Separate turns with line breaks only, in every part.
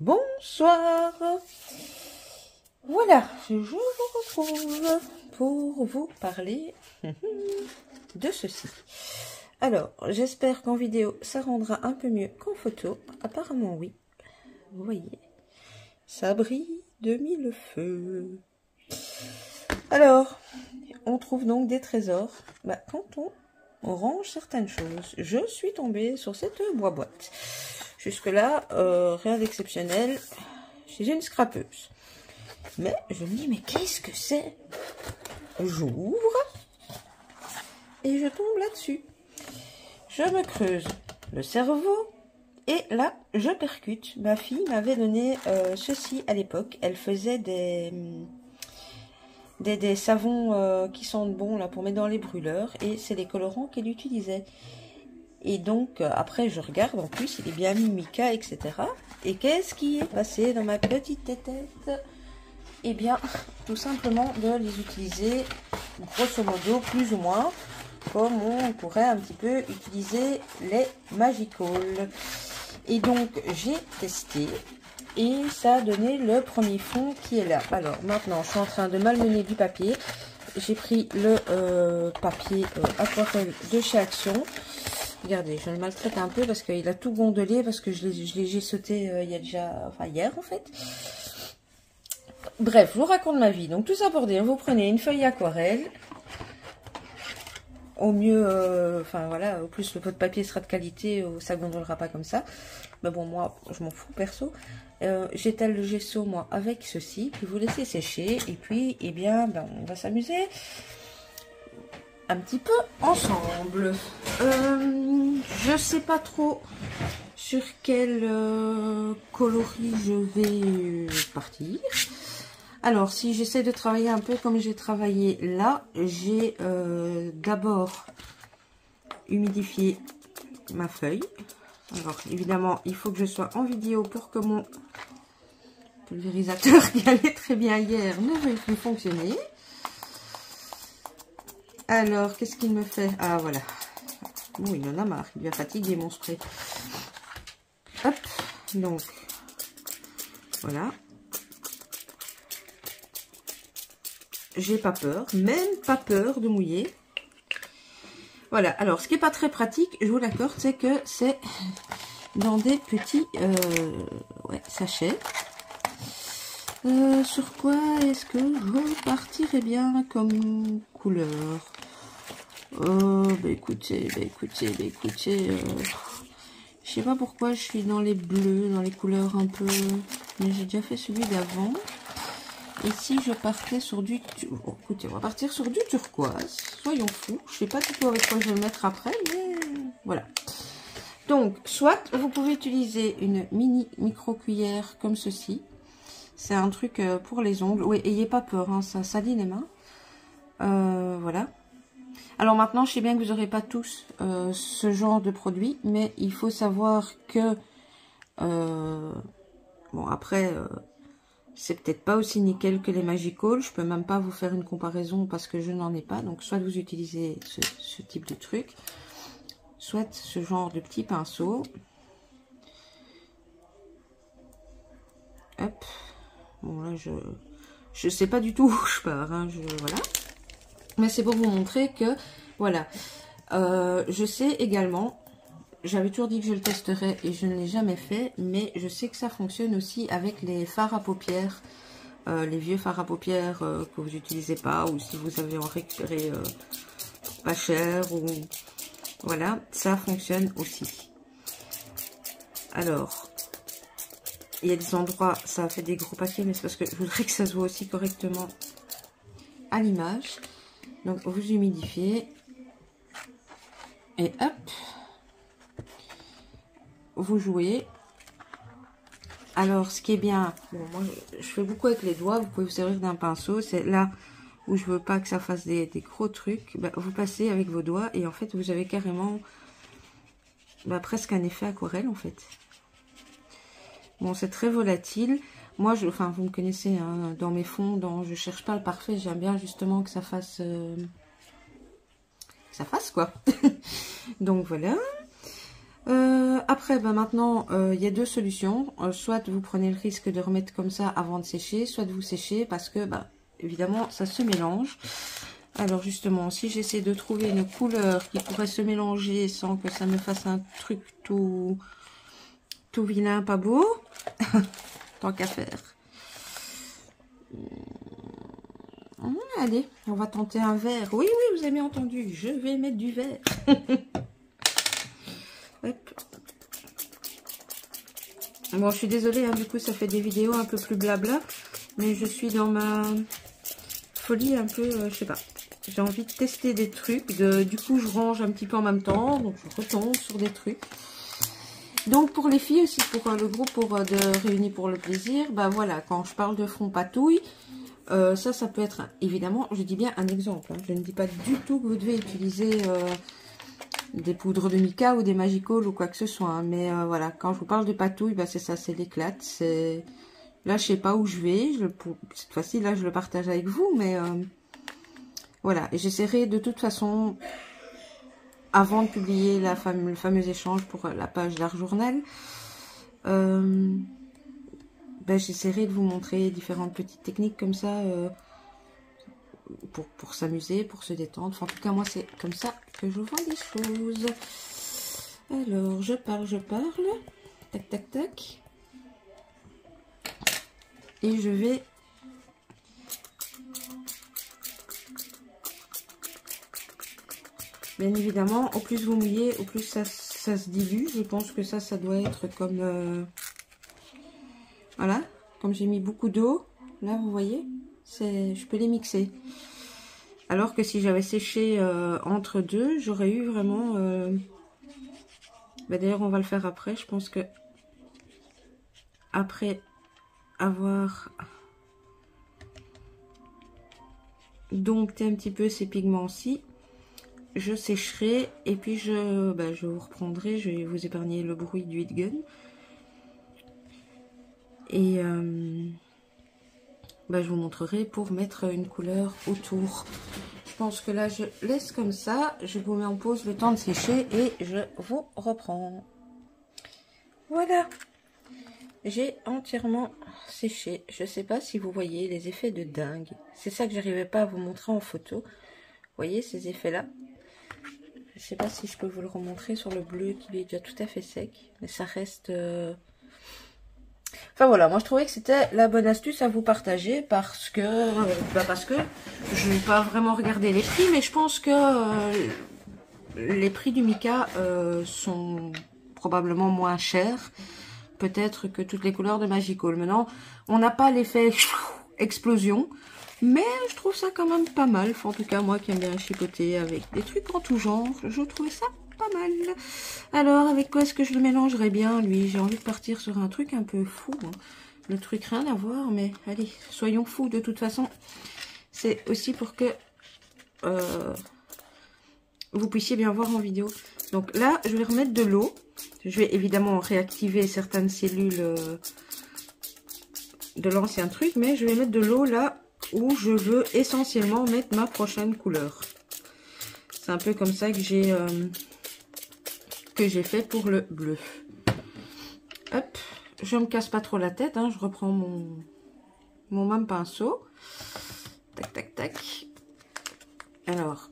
Bonsoir. Voilà, je vous retrouve pour vous parler de ceci. Alors, j'espère qu'en vidéo, ça rendra un peu mieux qu'en photo. Apparemment, oui. Vous voyez, ça brille de mille feux. Alors, on trouve donc des trésors quand on range certaines choses. Je suis tombée sur cette boîte. Jusque-là, rien d'exceptionnel chez une scrapeuse. Mais je me dis, mais qu'est-ce que c'est? J'ouvre et je tombe là-dessus. Je me creuse le cerveau et là, je percute. Ma fille m'avait donné ceci à l'époque. Elle faisait des savons qui sentent bon là pour mettre dans les brûleurs et c'est les colorants qu'elle utilisait. Et donc, après, je regarde, en plus, il est bien mis mica, etc. Et qu'est-ce qui est passé dans ma petite tête? Eh bien, tout simplement de les utiliser, grosso modo, plus ou moins, comme on pourrait un petit peu utiliser les Magical. Et donc, j'ai testé, et ça a donné le premier fond qui est là. Alors, maintenant, je suis en train de malmener du papier. J'ai pris le papier aquarelle de chez Action. Regardez, je le maltraite un peu parce qu'il a tout gondolé, parce que j'ai sauté il y a déjà, enfin hier en fait. Bref, je vous raconte ma vie. Donc tout ça pour dire, vous prenez une feuille aquarelle. Au mieux, enfin voilà, au plus votre papier sera de qualité, ça ne gondolera pas comme ça. Mais bon, moi, je m'en fous perso. J'étale le gesso, moi, avec ceci, puis vous laissez sécher. Et puis, eh bien, on va s'amuser un petit peu ensemble. Je sais pas trop sur quel coloris je vais partir. Alors, si j'essaie de travailler un peu comme j'ai travaillé là, j'ai d'abord humidifié ma feuille. Alors, évidemment, il faut que je sois en vidéo pour que mon pulvérisateur qui allait très bien hier ne veuille plus fonctionner. Alors, qu'est-ce qu'il me fait? Ah, voilà. Bon, il en a marre. Il est fatigué, mon spray. Hop. Donc, voilà. J'ai pas peur. Même pas peur de mouiller. Voilà. Alors, ce qui est pas très pratique, je vous l'accorde, c'est que c'est dans des petits sachets. Sur quoi est-ce que je partirais bien comme couleur? Écoutez, je sais pas pourquoi je suis dans les bleus, dans les couleurs un peu, mais j'ai déjà fait celui d'avant. Et si je partais sur du, écoutez, on va partir sur du turquoise, soyons fous. Je sais pas du tout avec quoi je vais le mettre après, mais voilà. Donc, soit vous pouvez utiliser une mini micro cuillère comme ceci. C'est un truc pour les ongles. Oui, ayez pas peur, hein, ça salit les mains. Voilà. Alors maintenant, je sais bien que vous n'aurez pas tous ce genre de produit, mais il faut savoir que... bon, après, c'est peut-être pas aussi nickel que les Magical. Je peux même pas vous faire une comparaison parce que je n'en ai pas. Donc, soit vous utilisez ce type de truc, soit ce genre de petit pinceau. Hop. Bon, là, je sais pas du tout où je pars, hein, voilà. Mais c'est pour vous montrer que, voilà. Je sais également, j'avais toujours dit que je le testerais et je ne l'ai jamais fait, mais je sais que ça fonctionne aussi avec les fards à paupières, les vieux fards à paupières que vous n'utilisez pas, ou si vous avez en récupéré pas cher, ou voilà, ça fonctionne aussi. Alors... il y a des endroits, ça a fait des gros papiers, mais c'est parce que je voudrais que ça se voit aussi correctement à l'image. Donc, vous humidifiez. Et hop. Vous jouez. Alors, ce qui est bien, bon, moi, je fais beaucoup avec les doigts. Vous pouvez vous servir d'un pinceau. C'est là où je veux pas que ça fasse des gros trucs. Vous passez avec vos doigts et en fait, vous avez carrément presque un effet aquarelle, en fait. Bon, c'est très volatile. Moi, enfin, vous me connaissez, hein, dans mes fonds, je cherche pas le parfait. J'aime bien justement que ça fasse, quoi. Donc voilà. Après, bah maintenant, il y a deux solutions. Soit vous prenez le risque de remettre comme ça avant de sécher, soit de vous sécher parce que, bah, évidemment, ça se mélange. Alors justement, si j'essaie de trouver une couleur qui pourrait se mélanger sans que ça me fasse un truc tout vilain, pas beau, tant qu'à faire. Allez, on va tenter un vert. Oui, oui, vous avez bien entendu, je vais mettre du vert. Hop. Bon, je suis désolée, hein, du coup, ça fait des vidéos un peu plus blabla, mais je suis dans ma folie un peu, je sais pas. J'ai envie de tester des trucs, du coup, je range un petit peu en même temps, donc je retombe sur des trucs. Donc, pour les filles aussi, pour le groupe de Réunis pour le plaisir, bah voilà, quand je parle de fond patouille, ça peut être, évidemment, je dis bien un exemple. Hein, je ne dis pas du tout que vous devez utiliser des poudres de mica ou des Magical ou quoi que ce soit. Hein, mais voilà, quand je vous parle de patouille, bah c'est ça, c'est l'éclate. Là, je sais pas où je vais. Cette fois-ci, là, je le partage avec vous. Mais voilà, et j'essaierai de toute façon, avant de publier le fameux échange pour la page d'Art Journal, ben, j'essaierai de vous montrer différentes petites techniques comme ça pour s'amuser, pour se détendre. Enfin, en tout cas, moi, c'est comme ça que je vois les choses. Alors, je parle. Tac, tac, tac. Et je vais... Bien évidemment, au plus vous mouillez, au plus ça se dilue. Je pense que ça doit être comme... voilà, comme j'ai mis beaucoup d'eau. Là, vous voyez, je peux les mixer. Alors que si j'avais séché entre deux, j'aurais eu vraiment... d'ailleurs, on va le faire après. Je pense que après avoir dompté un petit peu ces pigments-ci, je sécherai et puis je vous reprendrai. Je vais vous épargner le bruit du heat gun. Et je vous montrerai pour mettre une couleur autour. Je pense que là, je laisse comme ça. Je vous mets en pause le temps de sécher et je vous reprends. Voilà. J'ai entièrement séché. Je ne sais pas si vous voyez les effets de dingue. C'est ça que j'arrivais pas à vous montrer en photo. Vous voyez ces effets-là? Je ne sais pas si je peux vous le remontrer sur le bleu qui est déjà tout à fait sec. Mais ça reste... Enfin voilà, moi je trouvais que c'était la bonne astuce à vous partager parce que je n'ai pas vraiment regardé les prix, mais je pense que les prix du mica sont probablement moins chers, peut-être que toutes les couleurs de Magical. Maintenant, on n'a pas l'effet explosion, mais je trouve ça quand même pas mal. Enfin, en tout cas, moi qui aime bien chipoter avec des trucs en tout genre, je trouvais ça pas mal. Alors, avec quoi est-ce que je le mélangerais bien, lui? J'ai envie de partir sur un truc un peu fou. Hein. Le truc, rien à voir, mais allez, soyons fous de toute façon. C'est aussi pour que vous puissiez bien voir en vidéo. Donc là, je vais remettre de l'eau. Je vais évidemment réactiver certaines cellules de l'ancien truc, mais je vais mettre de l'eau là où je veux essentiellement mettre ma prochaine couleur. C'est un peu comme ça que j'ai fait pour le bleu. Hop, je me casse pas trop la tête, hein, je reprends mon même pinceau. Tac, tac, tac. Alors,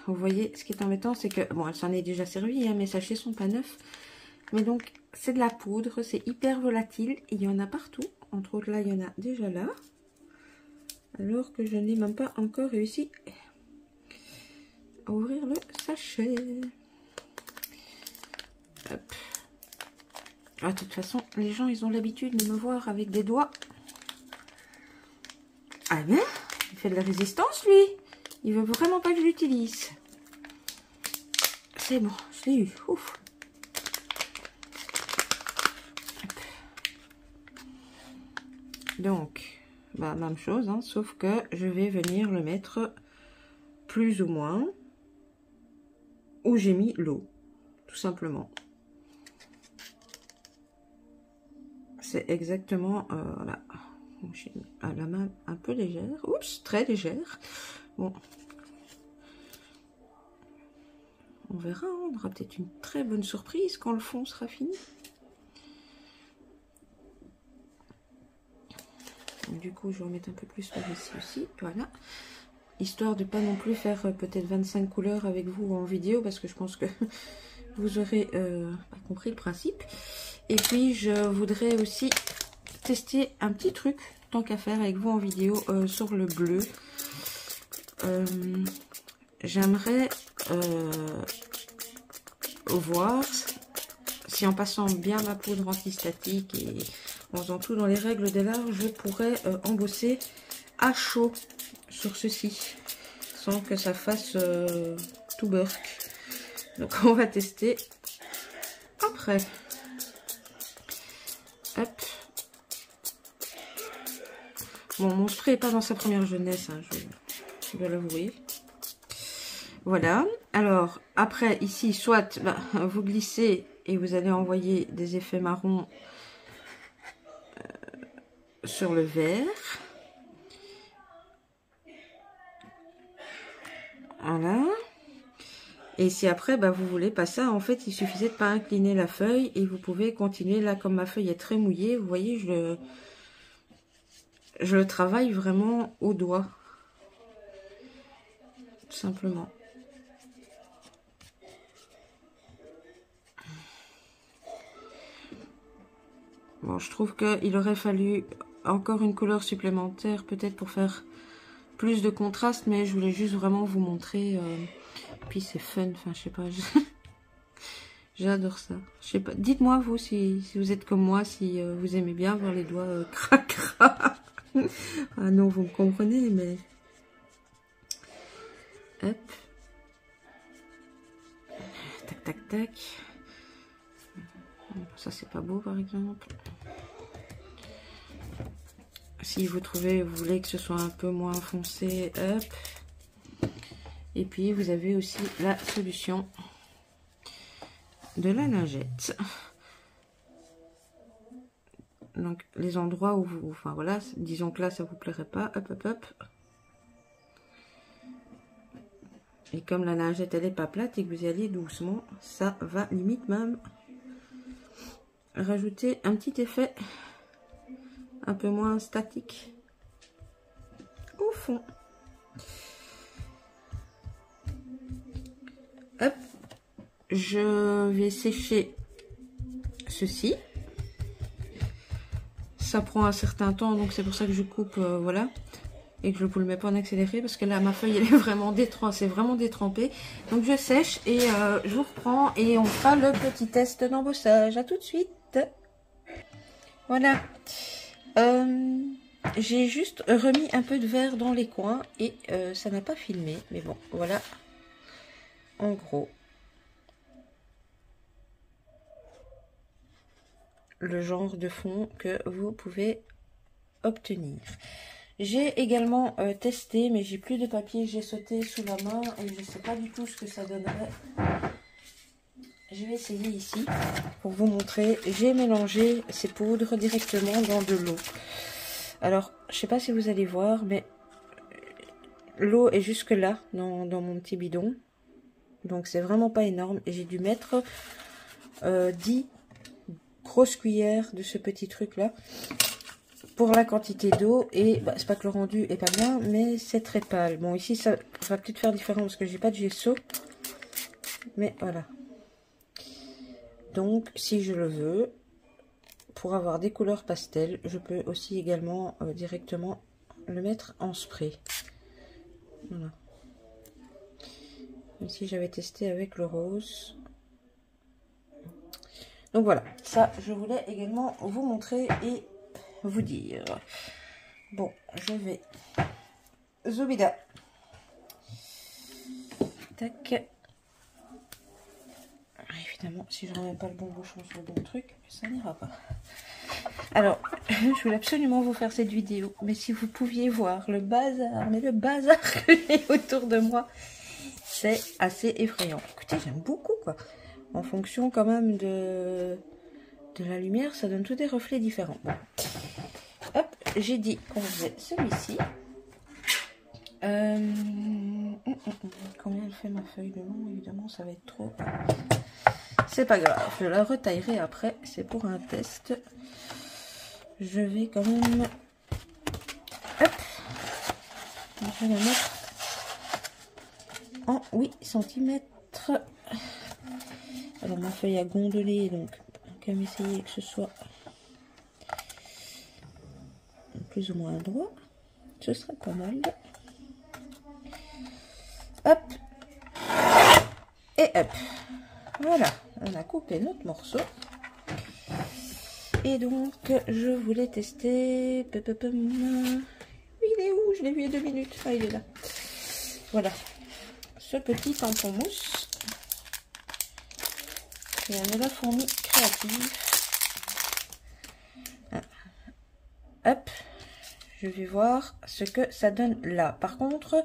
vous voyez, ce qui est embêtant, c'est que, bon, elle s'en est déjà servie, hein, mes sachets sont pas neufs. Mais donc, c'est de la poudre, c'est hyper volatile, il y en a partout. Entre autres, là, il y en a déjà là. Alors que je n'ai même pas encore réussi à ouvrir le sachet. Hop. Ah, de toute façon, les gens, ils ont l'habitude de me voir avec des doigts. Ah ben, il fait de la résistance, lui. Il veut vraiment pas que je l'utilise. C'est bon, je l'ai eu. Ouf. Donc, bah, même chose, hein, sauf que je vais venir le mettre plus ou moins où j'ai mis l'eau, tout simplement. C'est exactement, voilà. J'ai la main un peu légère. Oups, très légère. Bon. On verra, hein, on aura peut-être une très bonne surprise quand le fond sera fini. Du coup, je vais en mettre un peu plus par ici aussi, voilà. Histoire de pas non plus faire peut-être 25 couleurs avec vous en vidéo, parce que je pense que vous aurez pas compris le principe. Et puis, je voudrais aussi tester un petit truc, tant qu'à faire avec vous en vidéo, sur le bleu. J'aimerais voir si en passant bien ma poudre antistatique et en faisant tout dans les règles de l'art, je pourrais embosser à chaud sur ceci, sans que ça fasse tout burk. Donc on va tester après. Hop. Bon, mon spray n'est pas dans sa première jeunesse, hein, je dois l'avouer. Voilà. Alors, après, ici, soit vous glissez et vous allez envoyer des effets marrons sur le vert. Voilà. Et si après, vous voulez pas ça, en fait, il suffisait de pas incliner la feuille et vous pouvez continuer. Là, comme ma feuille est très mouillée, vous voyez, je le travaille vraiment au doigt. Tout simplement. Bon, je trouve qu'il aurait fallu encore une couleur supplémentaire, peut-être pour faire plus de contraste, mais je voulais juste vraiment vous montrer. Puis c'est fun, enfin, je sais pas. J'adore ça. Je sais pas. Dites-moi, vous, si vous êtes comme moi, si vous aimez bien voir les doigts cracra. Ah non, vous me comprenez, mais... Hop. Tac, tac, tac. Ça, c'est pas beau, par exemple. Si vous voulez que ce soit un peu moins foncé, hop. Et puis, vous avez aussi la solution de la lingette. Donc, les endroits où vous... Enfin, voilà, disons que là, ça vous plairait pas. Hop, hop, hop. Et comme la lingette, elle n'est pas plate et que vous y allez doucement, ça va limite même rajouter un petit effet un peu moins statique au fond. Hop, je vais sécher ceci. Ça prend un certain temps, donc c'est pour ça que je coupe, voilà, et que je ne vous le mets pas en accéléré parce que là ma feuille elle est vraiment détrempée, c'est vraiment détrempé. Donc je sèche et je vous reprends et on fera le petit test d'embossage. À tout de suite. Voilà. J'ai juste remis un peu de verre dans les coins et ça n'a pas filmé, mais bon, voilà. En gros, le genre de fond que vous pouvez obtenir. J'ai également testé, mais j'ai plus de papier, j'ai sauté sous la main et je ne sais pas du tout ce que ça donnerait. Je vais essayer ici pour vous montrer. J'ai mélangé ces poudres directement dans de l'eau. Alors, je ne sais pas si vous allez voir, mais l'eau est jusque là dans mon petit bidon. Donc, c'est vraiment pas énorme. Et j'ai dû mettre 10 grosses cuillères de ce petit truc-là pour la quantité d'eau. Et c'est pas que le rendu est pas bien, mais c'est très pâle. Bon, ici, ça va peut-être faire différent parce que j'ai pas de gesso. Mais voilà. Donc, si je le veux, pour avoir des couleurs pastel, je peux aussi également directement le mettre en spray. Voilà. Ici, j'avais testé avec le rose. Donc voilà, ça, je voulais également vous montrer et vous dire. Bon, je vais... Zobida. Tac. Évidemment, si je ne remets pas le bon bouchon sur le bon truc, ça n'ira pas. Alors, je voulais absolument vous faire cette vidéo, mais si vous pouviez voir le bazar, mais le bazar que j'ai autour de moi, c'est assez effrayant. Écoutez, j'aime beaucoup, quoi. En fonction quand même de la lumière, ça donne tous des reflets différents. Bon. Hop, j'ai dit qu'on faisait celui-ci. combien elle fait ma feuille de long. Évidemment, ça va être trop. C'est pas grave, je la retaillerai après. C'est pour un test. Je vais quand même... Hop. Je vais la mettre en 8 cm. Alors, ma feuille a gondolé, donc on va essayer que ce soit plus ou moins droit. Ce serait pas mal. Hop. Et hop. Voilà, on a coupé notre morceau. Et donc, je voulais tester... Il est où? Je l'ai vu il y a 2 minutes. Ah, il est là. Voilà. Ce petit tampon mousse. Il y a de la fourmi créative. Hop. Je vais voir ce que ça donne là. Par contre,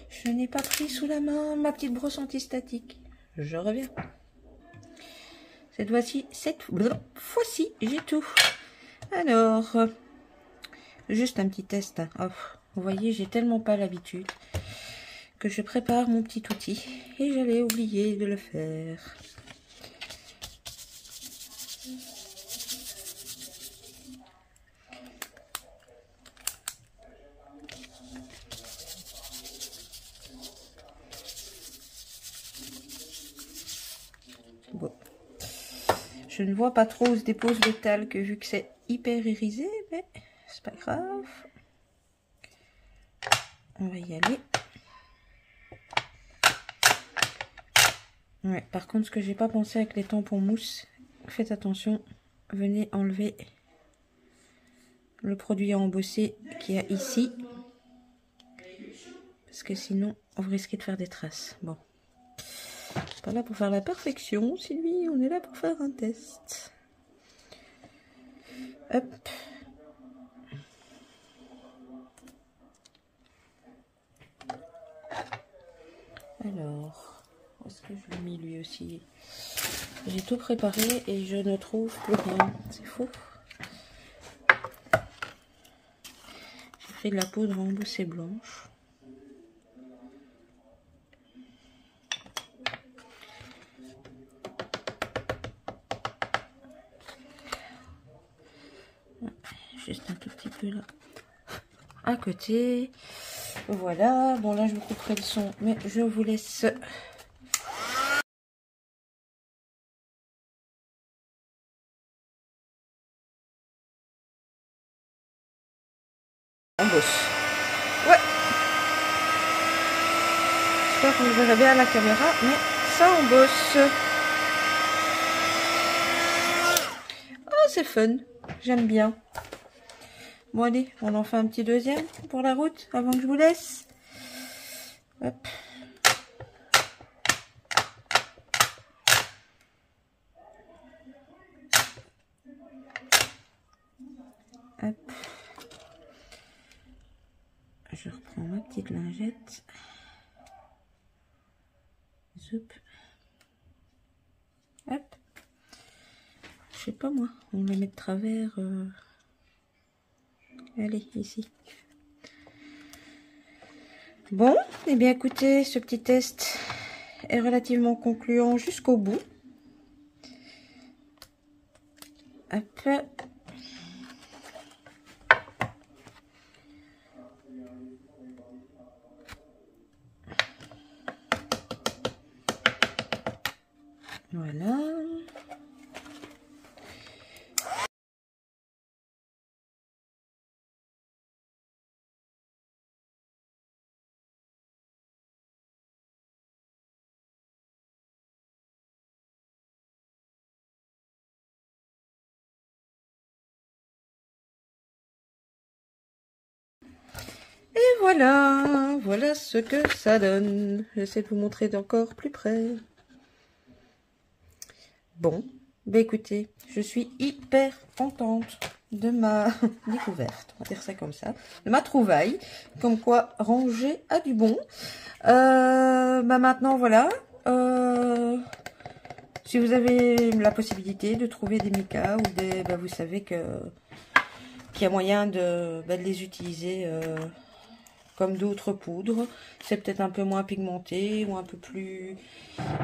je n'ai pas pris sous la main ma petite brosse antistatique. Je reviens. Cette fois-ci, j'ai tout. Alors, juste un petit test. Oh, vous voyez, j'ai tellement pas l'habitude que je prépare mon petit outil. Et j'avais oublié de le faire. Bon. Je ne vois pas trop où se dépose le talc vu que c'est hyper irisé, mais c'est pas grave. On va y aller. Ouais, par contre, ce que j'ai pas pensé avec les tampons mousse, faites attention, venez enlever le produit à embosser qu'il y a ici. Parce que sinon, vous risquez de faire des traces. Bon. Pas là pour faire la perfection, Sylvie, on est là pour faire un test. Hop. Alors, où est-ce que je l'ai mis lui aussi? J'ai tout préparé et je ne trouve plus rien. C'est fou. J'ai pris de la poudre embossée blanche. Juste un tout petit peu là à côté. Voilà, bon là je vous couperai le son, mais je vous laisse embosse. Ouais, j'espère que vous verrez bien à la caméra, mais ça embosse. Oh, c'est fun, j'aime bien. Bon allez, on en fait un petit deuxième pour la route avant que je vous laisse. Hop. Hop. Je reprends ma petite lingette. Zoup. Hop. Je sais pas moi, on la met de travers. Allez, ici. Bon, et bien écoutez, ce petit test est relativement concluant jusqu'au bout. Hop. Voilà. Et voilà, voilà ce que ça donne. J'essaie de vous montrer d'encore plus près. Bon, bah écoutez, je suis hyper contente de ma découverte, on va dire ça comme ça, de ma trouvaille, comme quoi ranger a du bon. Bah maintenant voilà, si vous avez la possibilité de trouver des micas ou des, bah vous savez que qu'il y a moyen de les utiliser comme d'autres poudres. C'est peut-être un peu moins pigmenté ou un peu plus...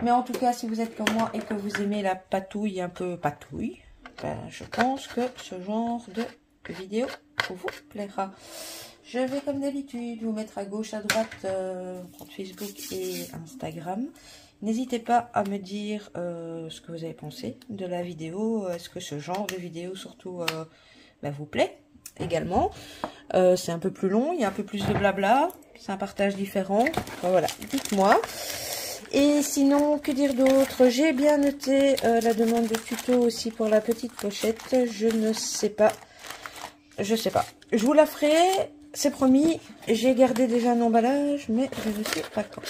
Mais en tout cas, si vous êtes comme moi et que vous aimez la patouille un peu patouille, ben, je pense que ce genre de vidéo vous plaira. Je vais comme d'habitude vous mettre à gauche, à droite, compte Facebook et Instagram. N'hésitez pas à me dire ce que vous avez pensé de la vidéo. Est-ce que ce genre de vidéo surtout vous plaît également. C'est un peu plus long, il y a un peu plus de blabla. C'est un partage différent. Voilà, dites-moi. Et sinon, que dire d'autre? J'ai bien noté la demande de tuto aussi pour la petite pochette. Je ne sais pas. Je sais pas. Je vous la ferai, c'est promis. J'ai gardé déjà un emballage, mais je ne sais pas quand.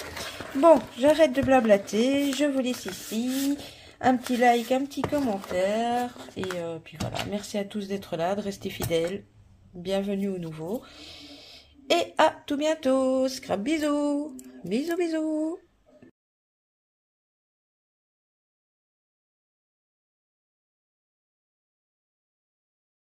Bon, j'arrête de blablater. Je vous laisse ici. Un petit like, un petit commentaire. Et puis voilà. Merci à tous d'être là, de rester fidèles. Bienvenue aux nouveaux. Et à tout bientôt. Scrap bisous. Bisous, bisous.